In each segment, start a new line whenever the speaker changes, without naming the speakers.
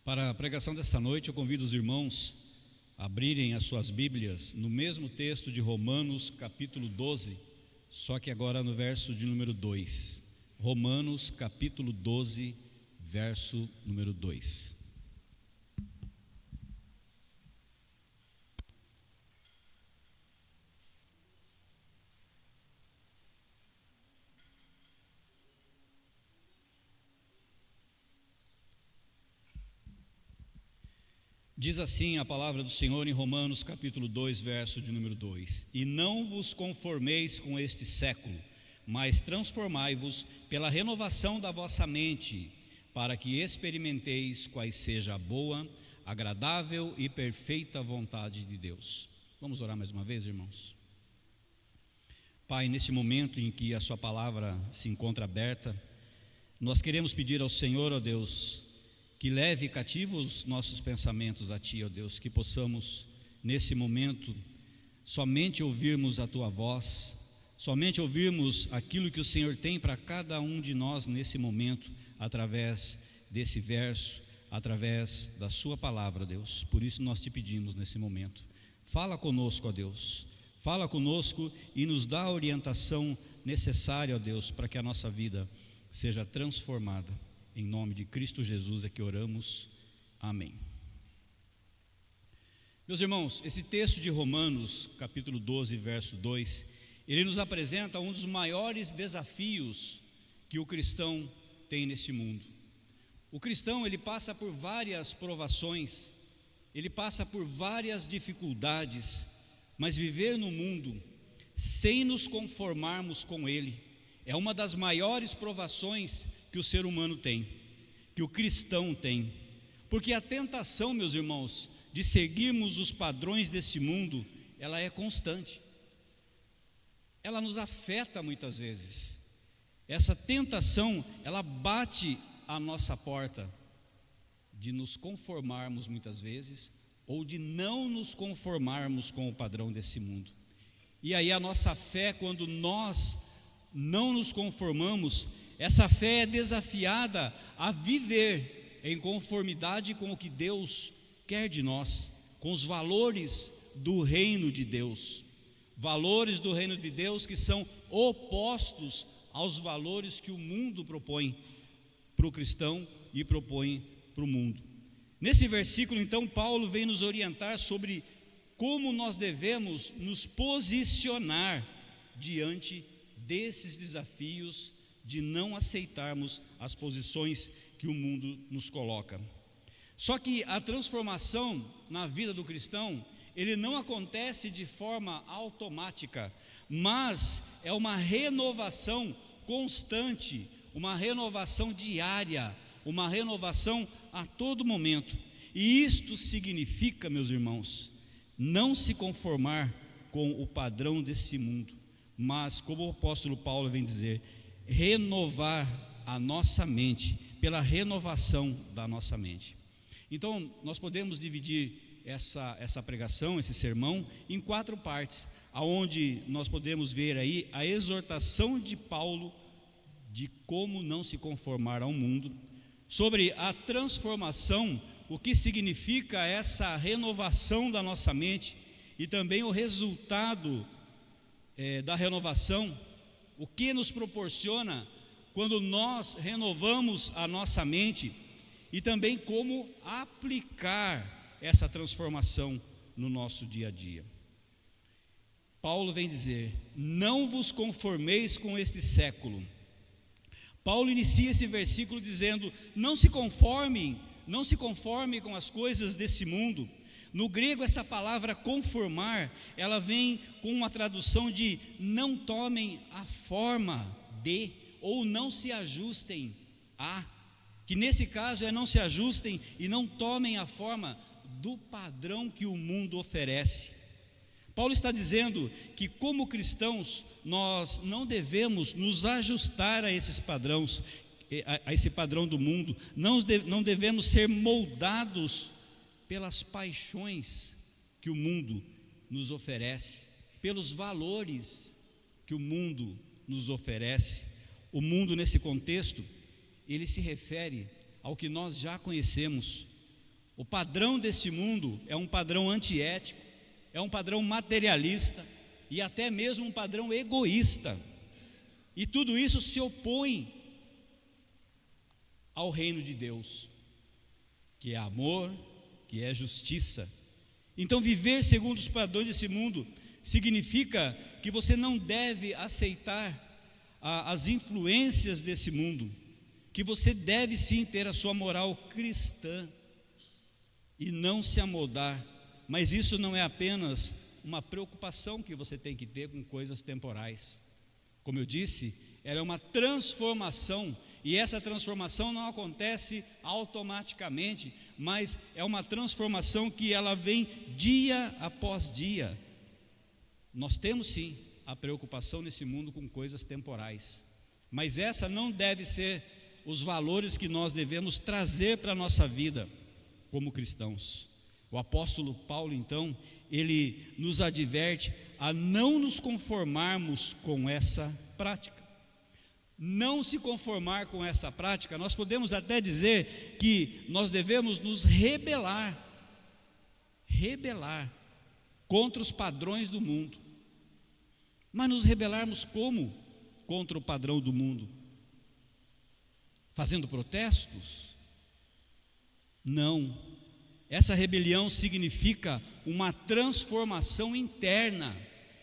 Para a pregação desta noite, eu convido os irmãos a abrirem as suas Bíblias no mesmo texto de Romanos, capítulo 12, só que agora no verso de número 2. Romanos, capítulo 12, verso número 2. Diz assim a palavra do Senhor em Romanos capítulo 2, verso de número 2: E não vos conformeis com este século, mas transformai-vos pela renovação da vossa mente, para que experimenteis quais seja a boa, agradável e perfeita vontade de Deus. Vamos orar mais uma vez, irmãos? Pai, nesse momento em que a sua palavra se encontra aberta, nós queremos pedir ao Senhor, ó Deus, que leve cativos nossos pensamentos a Ti, ó Deus, que possamos nesse momento somente ouvirmos a Tua voz, somente ouvirmos aquilo que o Senhor tem para cada um de nós nesse momento, através desse verso, através da Sua palavra, Deus. Por isso nós Te pedimos nesse momento, fala conosco, ó Deus, fala conosco e nos dá a orientação necessária, ó Deus, para que a nossa vida seja transformada. Em nome de Cristo Jesus é que oramos, amém. Meus irmãos, esse texto de Romanos, capítulo 12, verso 2, ele nos apresenta um dos maiores desafios que o cristão tem nesse mundo. O cristão, ele passa por várias provações, ele passa por várias dificuldades, mas viver no mundo sem nos conformarmos com ele é uma das maiores provações que o ser humano tem, que o cristão tem, porque a tentação, meus irmãos, de seguirmos os padrões desse mundo, ela é constante, ela nos afeta muitas vezes. Essa tentação, ela bate à nossa porta, de nos conformarmos muitas vezes, ou de não nos conformarmos com o padrão desse mundo. E aí a nossa fé, quando nós não nos conformamos, essa fé é desafiada a viver em conformidade com o que Deus quer de nós, com os valores do reino de Deus. Valores do reino de Deus que são opostos aos valores que o mundo propõe para o cristão e propõe para o mundo. Nesse versículo, então, Paulo vem nos orientar sobre como nós devemos nos posicionar diante desses desafios de não aceitarmos as posições que o mundo nos coloca. Só que a transformação na vida do cristão, ele não acontece de forma automática, mas é uma renovação constante, uma renovação diária, uma renovação a todo momento. E isto significa, meus irmãos, não se conformar com o padrão desse mundo, mas, como o apóstolo Paulo vem dizer, renovar a nossa mente, pela renovação da nossa mente. Então, nós podemos dividir essa pregação, esse sermão, em 4 partes, aonde nós podemos ver aí a exortação de Paulo de como não se conformar ao mundo, sobre a transformação, o que significa essa renovação da nossa mente, e também o resultado da renovação, o que nos proporciona quando nós renovamos a nossa mente, e também como aplicar essa transformação no nosso dia a dia. Paulo vem dizer: não vos conformeis com este século. Paulo inicia esse versículo dizendo: não se conforme com as coisas desse mundo. No grego, essa palavra conformar, ela vem com uma tradução de não tomem a forma de, ou não se ajustem a, que nesse caso é não se ajustem e não tomem a forma do padrão que o mundo oferece. Paulo está dizendo que, como cristãos, nós não devemos nos ajustar a esses padrões, a esse padrão do mundo, não devemos ser moldados pelas paixões que o mundo nos oferece, pelos valores que o mundo nos oferece. O mundo, nesse contexto, ele se refere ao que nós já conhecemos O padrão desse mundo é um padrão antiético, é um padrão materialista e até mesmo um padrão egoísta. E tudo isso se opõe ao reino de Deus, que é amor, que é justiça. Então, viver segundo os padrões desse mundo significa que você não deve aceitar as influências desse mundo, que você deve sim ter a sua moral cristã e não se amoldar. Mas isso não é apenas uma preocupação que você tem que ter com coisas temporais. Como eu disse, ela é uma transformação, e essa transformação não acontece automaticamente, mas é uma transformação que ela vem dia após dia. Nós temos sim a preocupação nesse mundo com coisas temporais, mas essa não deve ser os valores que nós devemos trazer para a nossa vida como cristãos. O apóstolo Paulo, então, ele nos adverte a não nos conformarmos com essa prática. Não se conformar com essa prática, nós podemos até dizer que nós devemos nos rebelar contra os padrões do mundo. Mas nos rebelarmos como contra o padrão do mundo? Fazendo protestos? Não. Essa rebelião significa uma transformação interna.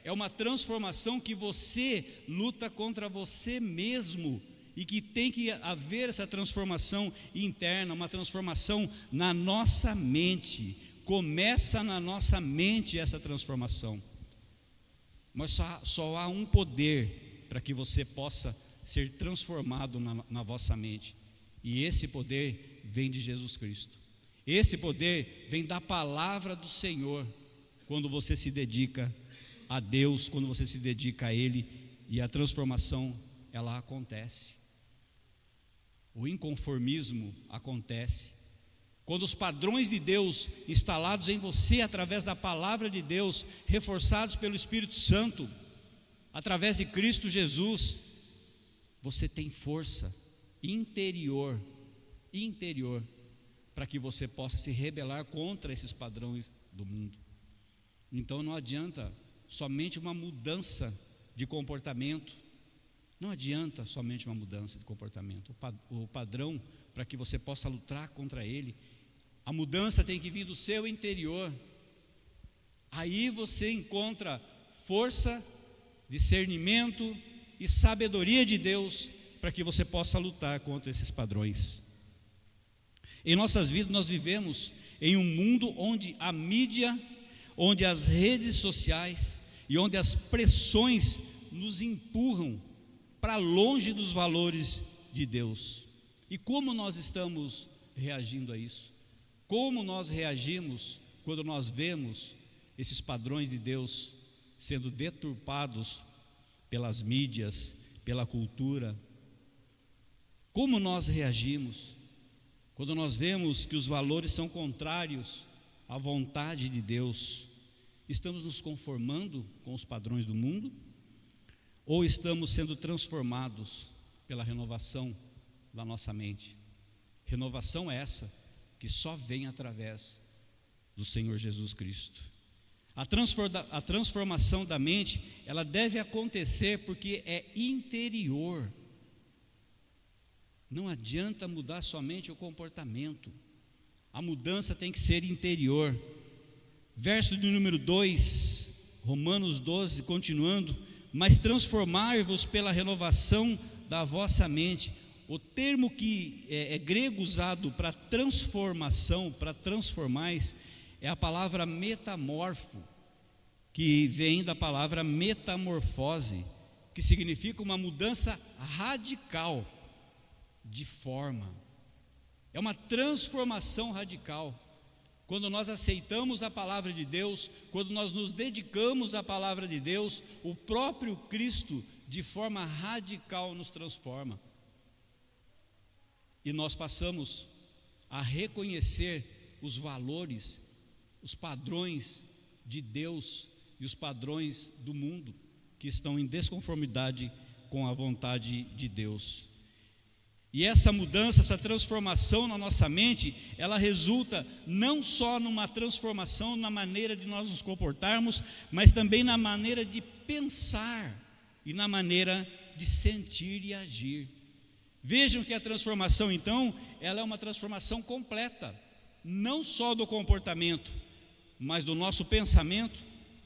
É uma transformação que você luta contra você mesmo, e que tem que haver essa transformação interna, uma transformação na nossa mente. Começa na nossa mente essa transformação. Mas só há um poder para que você possa ser transformado na vossa mente, e esse poder vem de Jesus Cristo. Esse poder vem da palavra do Senhor, quando você se dedica a Deus, quando você se dedica a Ele, e a transformação, ela acontece. O inconformismo acontece quando os padrões de Deus instalados em você através da palavra de Deus, reforçados pelo Espírito Santo, através de Cristo Jesus, você tem força interior para que você possa se rebelar contra esses padrões do mundo. Então não adianta somente uma mudança de comportamento. Não adianta somente uma mudança de comportamento. O padrão, para que você possa lutar contra ele, a mudança tem que vir do seu interior. Aí você encontra força, discernimento e sabedoria de Deus para que você possa lutar contra esses padrões. Em nossas vidas nós vivemos em um mundo onde a mídia, onde as redes sociais e onde as pressões nos empurram para longe dos valores de Deus. E como nós estamos reagindo a isso? Como nós reagimos quando nós vemos esses padrões de Deus sendo deturpados pelas mídias, pela cultura? Como nós reagimos quando nós vemos que os valores são contrários à vontade de Deus? Estamos nos conformando com os padrões do mundo? Ou estamos sendo transformados pela renovação da nossa mente? Renovação essa que só vem através do Senhor Jesus Cristo. A transformação da mente, ela deve acontecer porque é interior. Não adianta mudar somente o comportamento. A mudança tem que ser interior. Verso de número 2, Romanos 12, continuando: mas transformai-vos pela renovação da vossa mente. O termo que é grego usado para transformação, para transformais, é a palavra metamorfo, que vem da palavra metamorfose, que significa uma mudança radical de forma. É uma transformação radical. Quando nós aceitamos a palavra de Deus, quando nós nos dedicamos à palavra de Deus, o próprio Cristo de forma radical nos transforma. E nós passamos a reconhecer os valores, os padrões de Deus e os padrões do mundo que estão em desconformidade com a vontade de Deus. E essa mudança, essa transformação na nossa mente, ela resulta não só numa transformação na maneira de nós nos comportarmos, mas também na maneira de pensar e na maneira de sentir e agir. Vejam que a transformação, então, ela é uma transformação completa, não só do comportamento, mas do nosso pensamento,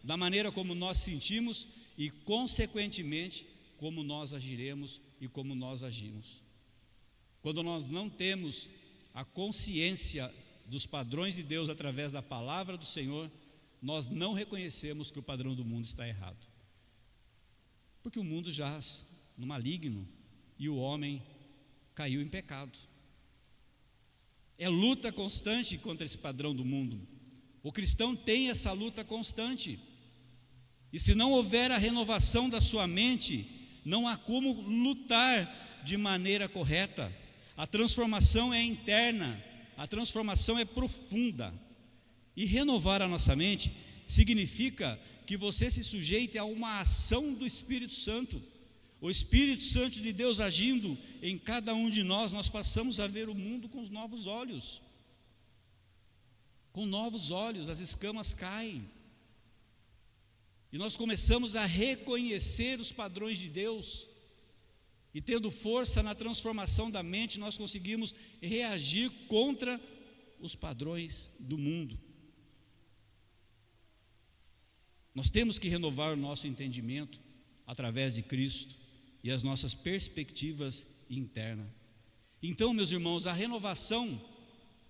da maneira como nós sentimos e, consequentemente, como nós agiremos e como nós agimos. Quando nós não temos a consciência dos padrões de Deus através da palavra do Senhor, nós não reconhecemos que o padrão do mundo está errado. Porque o mundo jaz no maligno e o homem caiu em pecado. É luta constante contra esse padrão do mundo. O cristão tem essa luta constante. E se não houver a renovação da sua mente, não há como lutar de maneira correta. A transformação é interna, a transformação é profunda. E renovar a nossa mente significa que você se sujeite a uma ação do Espírito Santo. O Espírito Santo de Deus agindo em cada um de nós, nós passamos a ver o mundo com os novos olhos. Com novos olhos, as escamas caem. E nós começamos a reconhecer os padrões de Deus. E tendo força na transformação da mente, nós conseguimos reagir contra os padrões do mundo. Nós temos que renovar o nosso entendimento através de Cristo e as nossas perspectivas internas. Então, meus irmãos, a renovação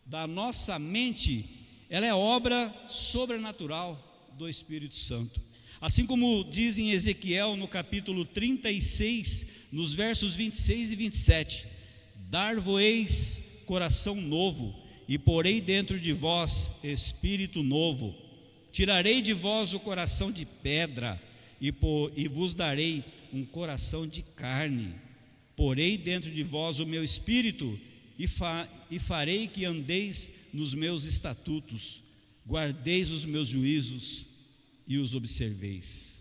da nossa mente, ela é obra sobrenatural do Espírito Santo. Assim como diz em Ezequiel, no capítulo 36, nos versos 26 e 27, dar-vos-eis coração novo, e porei dentro de vós espírito novo, tirarei de vós o coração de pedra, e vos darei um coração de carne, porei dentro de vós o meu espírito, e farei que andeis nos meus estatutos, guardeis os meus juízos, e os observeis.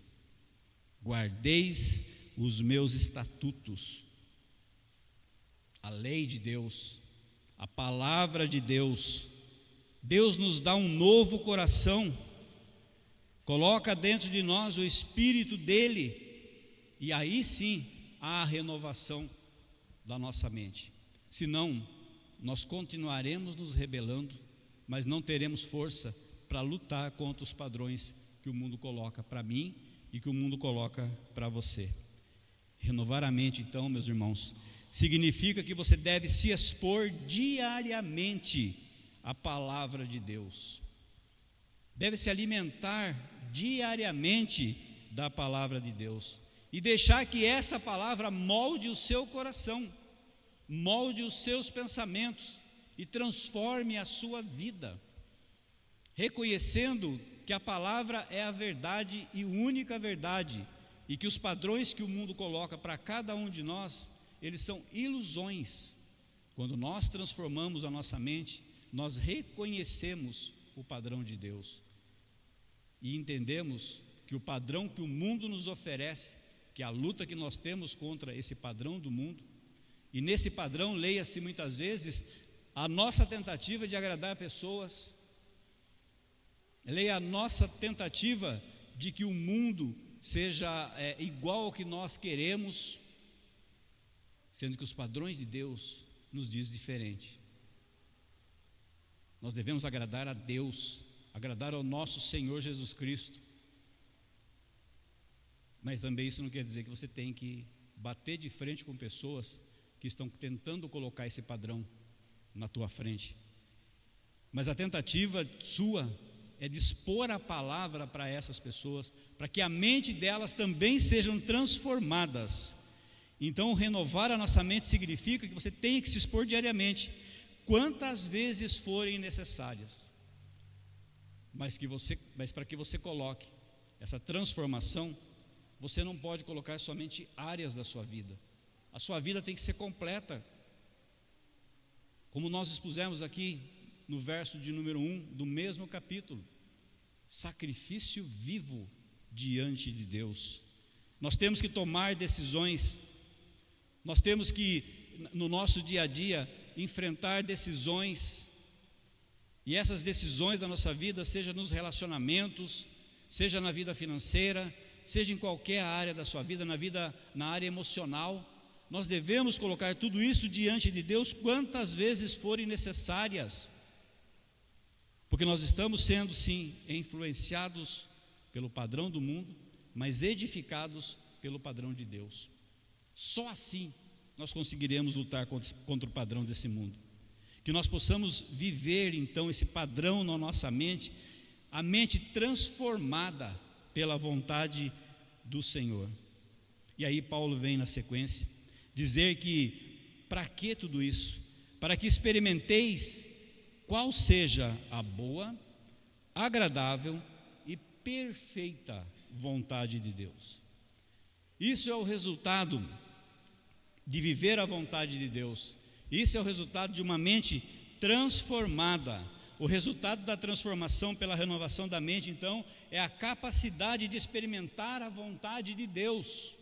Guardeis os meus estatutos. A lei de Deus, a palavra de Deus. Deus nos dá um novo coração, coloca dentro de nós o Espírito dele, e aí sim há a renovação da nossa mente. Senão, nós continuaremos nos rebelando, mas não teremos força para lutar contra os padrões que o mundo coloca para mim e que o mundo coloca para você. Renovar a mente, então, meus irmãos, significa que você deve se expor diariamente à palavra de Deus. Deve se alimentar diariamente da palavra de Deus e deixar que essa palavra molde o seu coração, molde os seus pensamentos e transforme a sua vida, reconhecendo que a palavra é a verdade e única verdade, e que os padrões que o mundo coloca para cada um de nós, eles são ilusões. Quando nós transformamos a nossa mente, nós reconhecemos o padrão de Deus e entendemos que o padrão que o mundo nos oferece, que é a luta que nós temos contra esse padrão do mundo, e nesse padrão leia-se muitas vezes a nossa tentativa de agradar pessoas, leia a nossa tentativa de que o mundo seja igual ao que nós queremos, sendo que os padrões de Deus nos diz diferente. Nós devemos agradar a Deus, agradar ao nosso Senhor Jesus Cristo, mas também isso não quer dizer que você tem que bater de frente com pessoas que estão tentando colocar esse padrão na tua frente. Mas a tentativa sua é dispor a palavra para essas pessoas, para que a mente delas também sejam transformadas. Então, renovar a nossa mente significa que você tem que se expor diariamente, quantas vezes forem necessárias. Mas para que você coloque essa transformação, você não pode colocar somente áreas da sua vida. A sua vida tem que ser completa. Como nós expusemos aqui no verso de número 1 do mesmo capítulo, sacrifício vivo diante de Deus. Nós temos que tomar decisões, nós temos que no nosso dia a dia, enfrentar decisões, e essas decisões da nossa vida, seja nos relacionamentos, seja na vida financeira, seja em qualquer área da sua vida, na área emocional, nós devemos colocar tudo isso diante de Deus quantas vezes forem necessárias, porque nós estamos sendo, sim, influenciados pelo padrão do mundo, mas edificados pelo padrão de Deus. Só assim nós conseguiremos lutar contra o padrão desse mundo. Que nós possamos viver então esse padrão na nossa mente, a mente transformada pela vontade do Senhor. E aí Paulo vem na sequência dizer que para que tudo isso? Para que experimenteis qual seja a boa, agradável e perfeita vontade de Deus. Isso é o resultado de viver a vontade de Deus. Isso é o resultado de uma mente transformada. O resultado da transformação pela renovação da mente, então, é a capacidade de experimentar a vontade de Deus.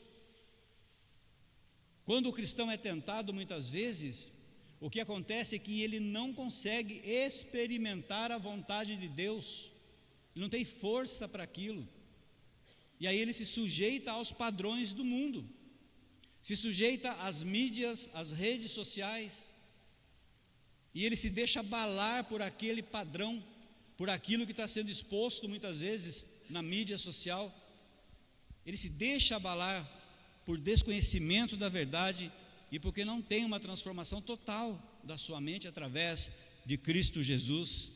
Quando o cristão é tentado, muitas vezes, o que acontece é que ele não consegue experimentar a vontade de Deus, ele não tem força para aquilo, e aí ele se sujeita aos padrões do mundo, se sujeita às mídias, às redes sociais, e ele se deixa abalar por aquele padrão, por aquilo que está sendo exposto muitas vezes na mídia social. Ele se deixa abalar por desconhecimento da verdade e porque não tem uma transformação total da sua mente através de Cristo Jesus.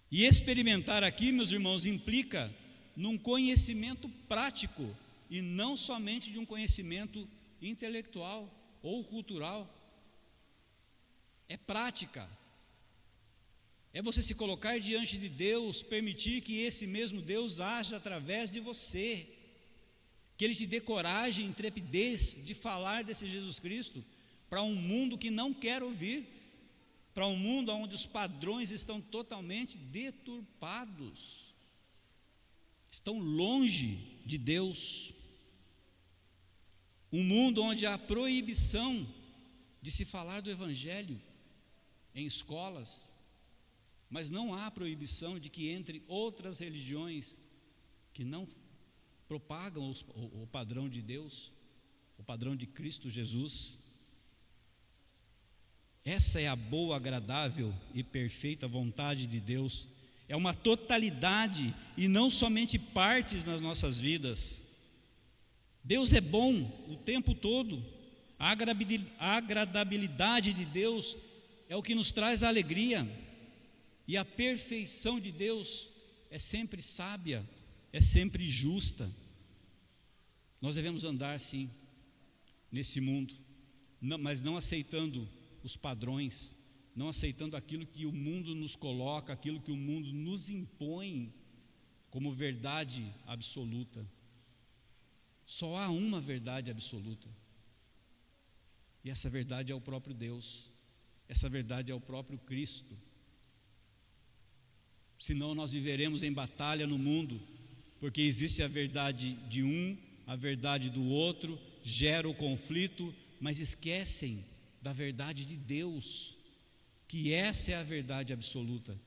E experimentar aqui, meus irmãos, implica num conhecimento prático e não somente de um conhecimento intelectual ou cultural. É prática, é você se colocar diante de Deus, permitir que esse mesmo Deus haja através de você, que Ele te dê coragem, intrepidez de falar desse Jesus Cristo para um mundo que não quer ouvir, para um mundo onde os padrões estão totalmente deturpados, estão longe de Deus, um mundo onde há proibição de se falar do Evangelho em escolas, mas não há proibição de que entre outras religiões que não propagam o padrão de Deus, o padrão de Cristo Jesus. Essa é a boa, agradável e perfeita vontade de Deus. É uma totalidade e não somente partes nas nossas vidas. Deus é bom o tempo todo. A agradabilidade de Deus é o que nos traz a alegria, e a perfeição de Deus é sempre sábia, é sempre justa. Nós devemos andar sim nesse mundo, mas não aceitando os padrões, não aceitando aquilo que o mundo nos coloca, aquilo que o mundo nos impõe como verdade absoluta. Só há uma verdade absoluta, e essa verdade é o próprio Deus. Essa verdade é o próprio Cristo. Senão nós viveremos em batalha no mundo, porque existe a verdade de um, a verdade do outro, gera o conflito, mas esquecem da verdade de Deus, que essa é a verdade absoluta.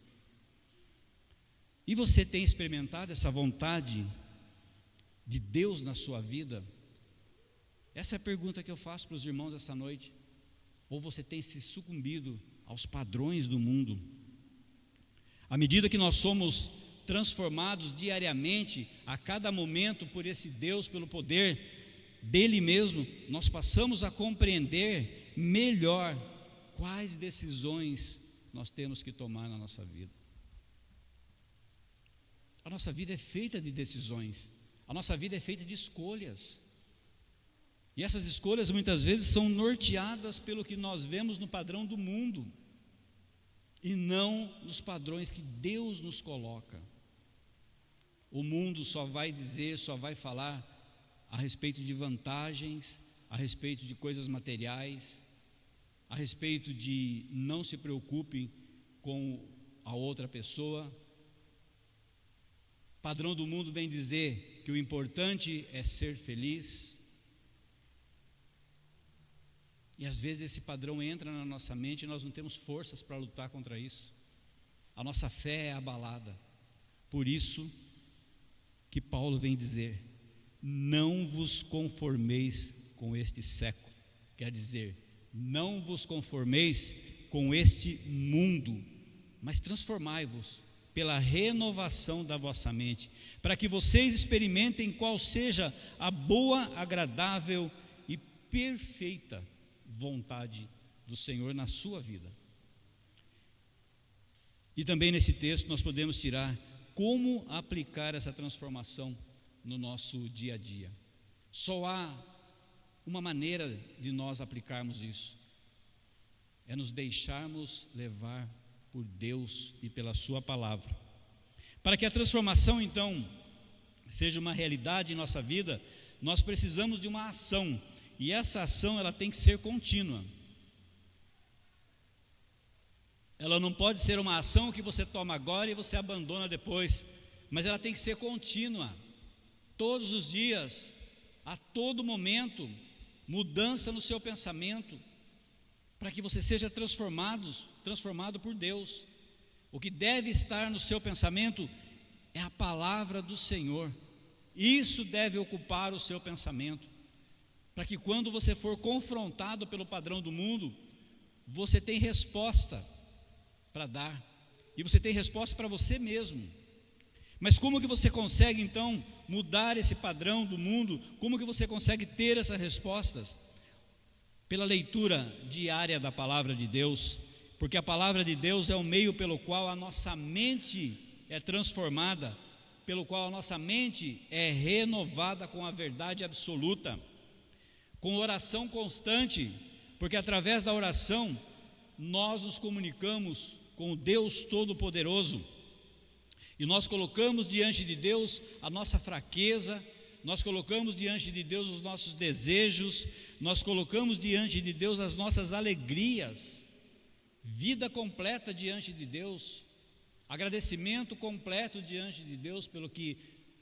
E você tem experimentado essa vontade de Deus na sua vida? Essa é a pergunta que eu faço para os irmãos essa noite. Ou você tem se sucumbido aos padrões do mundo? À medida que nós somos transformados diariamente, a cada momento, por esse Deus, pelo poder dele mesmo, nós passamos a compreender melhor quais decisões nós temos que tomar na nossa vida. A nossa vida é feita de decisões, a nossa vida é feita de escolhas. E essas escolhas muitas vezes são norteadas pelo que nós vemos no padrão do mundo, e não nos padrões que Deus nos coloca. O mundo só vai dizer, só vai falar a respeito de vantagens, a respeito de coisas materiais, a respeito de não se preocupe com a outra pessoa. O padrão do mundo vem dizer que o importante é ser feliz. E às vezes esse padrão entra na nossa mente e nós não temos forças para lutar contra isso. A nossa fé é abalada. Por isso que Paulo vem dizer: não vos conformeis com este século. Quer dizer, não vos conformeis com este mundo, mas transformai-vos pela renovação da vossa mente, para que vocês experimentem qual seja a boa, agradável e perfeita vontade do Senhor na sua vida. E também nesse texto nós podemos tirar como aplicar essa transformação no nosso dia a dia. Só há uma maneira de nós aplicarmos isso: é nos deixarmos levar por Deus e pela sua palavra. Para que a transformação então seja uma realidade em nossa vida, nós precisamos de uma ação, e essa ação ela tem que ser contínua. Ela não pode ser uma ação que você toma agora e você abandona depois, mas ela tem que ser contínua, todos os dias, a todo momento, mudança no seu pensamento, para que você seja transformado por Deus. O que deve estar no seu pensamento é a palavra do Senhor. Isso deve ocupar o seu pensamento, para que quando você for confrontado pelo padrão do mundo, você tem resposta para dar, e você tem resposta para você mesmo. Mas como que você consegue então mudar esse padrão do mundo? Como que você consegue ter essas respostas? Pela leitura diária da palavra de Deus, porque a palavra de Deus é o meio pelo qual a nossa mente é transformada, pelo qual a nossa mente é renovada com a verdade absoluta, com oração constante, porque através da oração nós nos comunicamos com o Deus Todo-Poderoso, e nós colocamos diante de Deus a nossa fraqueza, nós colocamos diante de Deus os nossos desejos, nós colocamos diante de Deus as nossas alegrias, vida completa diante de Deus, agradecimento completo diante de Deus pelo que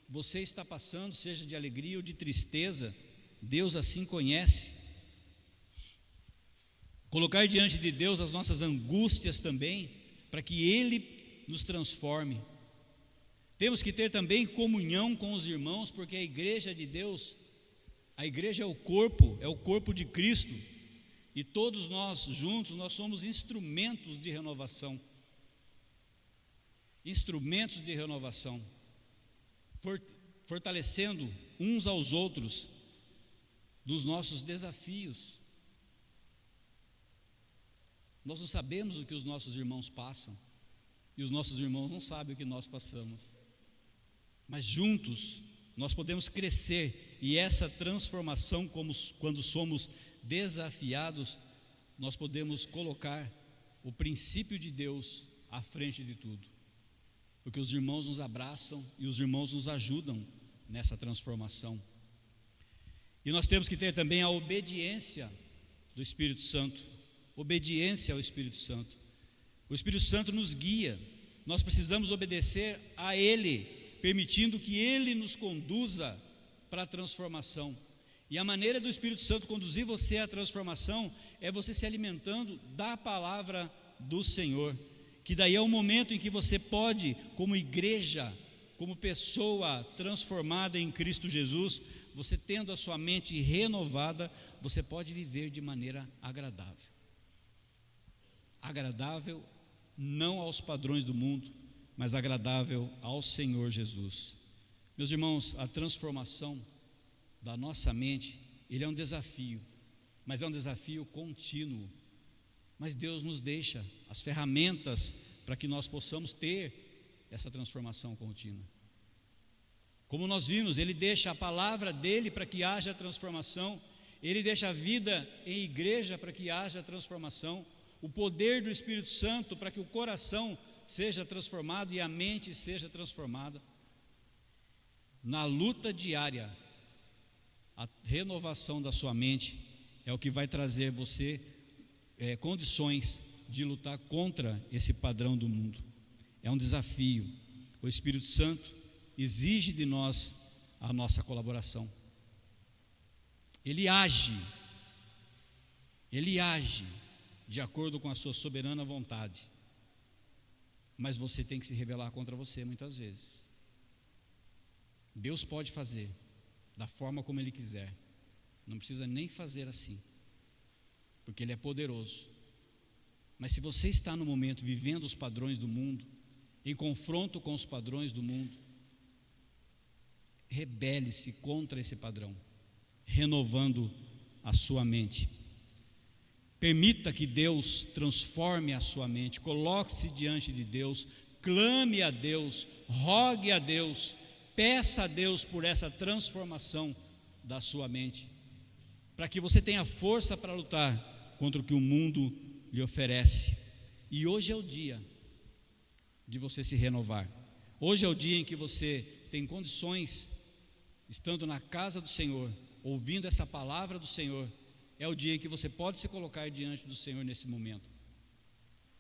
você está passando, seja de alegria ou de tristeza. Deus assim conhece. Colocar diante de Deus as nossas angústias também, para que Ele nos transforme. Temos que ter também comunhão com os irmãos, porque a igreja de Deus, a igreja é o corpo de Cristo, e todos nós juntos, nós somos instrumentos de renovação, fortalecendo uns aos outros dos nossos desafios. Nós não sabemos o que os nossos irmãos passam, e os nossos irmãos não sabem o que nós passamos, mas juntos nós podemos crescer, e essa transformação, quando somos desafiados, nós podemos colocar o princípio de Deus à frente de tudo, porque os irmãos nos abraçam e os irmãos nos ajudam nessa transformação. E nós temos que ter também a obediência do Espírito Santo, obediência ao Espírito Santo. O Espírito Santo nos guia, nós precisamos obedecer a Ele, permitindo que Ele nos conduza para a transformação. E a maneira do Espírito Santo conduzir você à transformação é você se alimentando da palavra do Senhor, que daí é o momento em que você pode, como igreja, como pessoa transformada em Cristo Jesus, você tendo a sua mente renovada, você pode viver de maneira agradável. Agradável não aos padrões do mundo, mas agradável ao Senhor Jesus. Meus irmãos, a transformação da nossa mente, ele é um desafio, mas é um desafio contínuo. Mas Deus nos deixa as ferramentas para que nós possamos ter essa transformação contínua. Como nós vimos, Ele deixa a palavra dEle para que haja transformação, Ele deixa a vida em igreja para que haja transformação, o poder do Espírito Santo para que o coração seja transformado e a mente seja transformada. Na luta diária, a renovação da sua mente é o que vai trazer você condições de lutar contra esse padrão do mundo. É um desafio. O Espírito Santo exige de nós a nossa colaboração. Ele age Ele age de acordo com a sua soberana vontade, mas você tem que se rebelar contra você muitas vezes. Deus pode fazer da forma como Ele quiser, não precisa nem fazer assim, porque Ele é poderoso. Mas se você está no momento vivendo os padrões do mundo, em confronto com os padrões do mundo, rebele-se contra esse padrão, renovando a sua mente. Permita que Deus transforme a sua mente, coloque-se diante de Deus, clame a Deus, rogue a Deus, peça a Deus por essa transformação da sua mente, para que você tenha força para lutar contra o que o mundo lhe oferece. E hoje é o dia de você se renovar. Hoje é o dia em que você tem condições, estando na casa do Senhor, ouvindo essa palavra do Senhor, é o dia em que você pode se colocar diante do Senhor nesse momento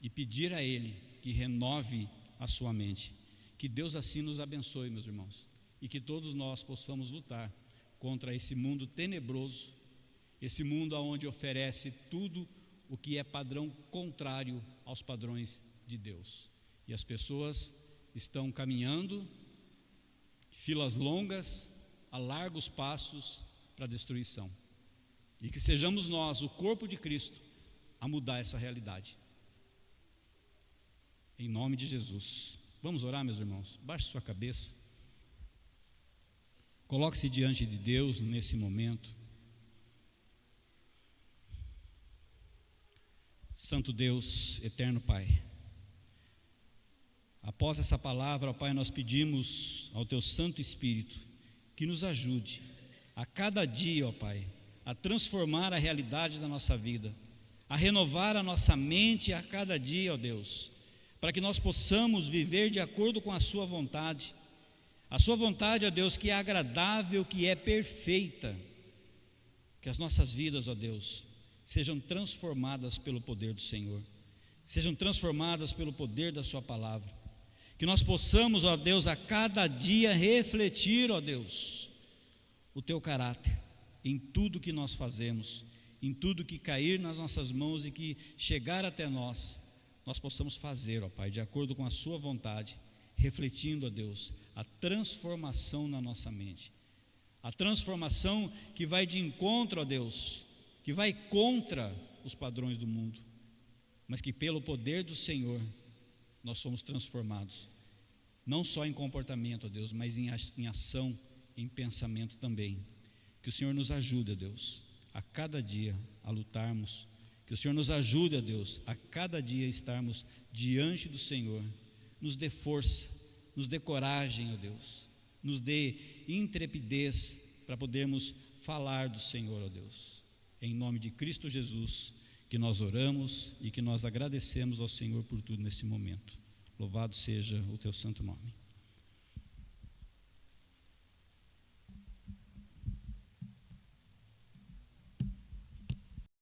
e pedir a Ele que renove a sua mente. Que Deus assim nos abençoe, meus irmãos, e que todos nós possamos lutar contra esse mundo tenebroso, esse mundo onde oferece tudo o que é padrão contrário aos padrões de Deus. E as pessoas estão caminhando, filas longas, a largos passos para a destruição. E que sejamos nós, o corpo de Cristo, a mudar essa realidade. Em nome de Jesus. Vamos orar, meus irmãos? Baixe sua cabeça. Coloque-se diante de Deus nesse momento. Santo Deus, eterno Pai, após essa palavra, ó Pai, nós pedimos ao Teu Santo Espírito que nos ajude a cada dia, ó Pai, a transformar a realidade da nossa vida, a renovar a nossa mente a cada dia, ó Deus, para que nós possamos viver de acordo com a Sua vontade, ó Deus, que é agradável, que é perfeita. Que as nossas vidas, ó Deus, sejam transformadas pelo poder do Senhor, sejam transformadas pelo poder da Sua palavra, que nós possamos, ó Deus, a cada dia refletir, ó Deus, o Teu caráter em tudo que nós fazemos, em tudo que cair nas nossas mãos e que chegar até nós, nós possamos fazer, ó Pai, de acordo com a Sua vontade, refletindo, ó Deus, a transformação na nossa mente, a transformação que vai de encontro, ó Deus, que vai contra os padrões do mundo, mas que pelo poder do Senhor nós somos transformados, não só em comportamento, ó Deus, mas em ação, em pensamento também. Que o Senhor nos ajude, ó Deus, a cada dia a lutarmos, que o Senhor nos ajude, ó Deus, a cada dia estarmos diante do Senhor, nos dê força, nos dê coragem, ó Deus, nos dê intrepidez para podermos falar do Senhor, ó Deus. Em nome de Cristo Jesus, que nós oramos e que nós agradecemos ao Senhor por tudo nesse momento. Louvado seja o Teu santo nome.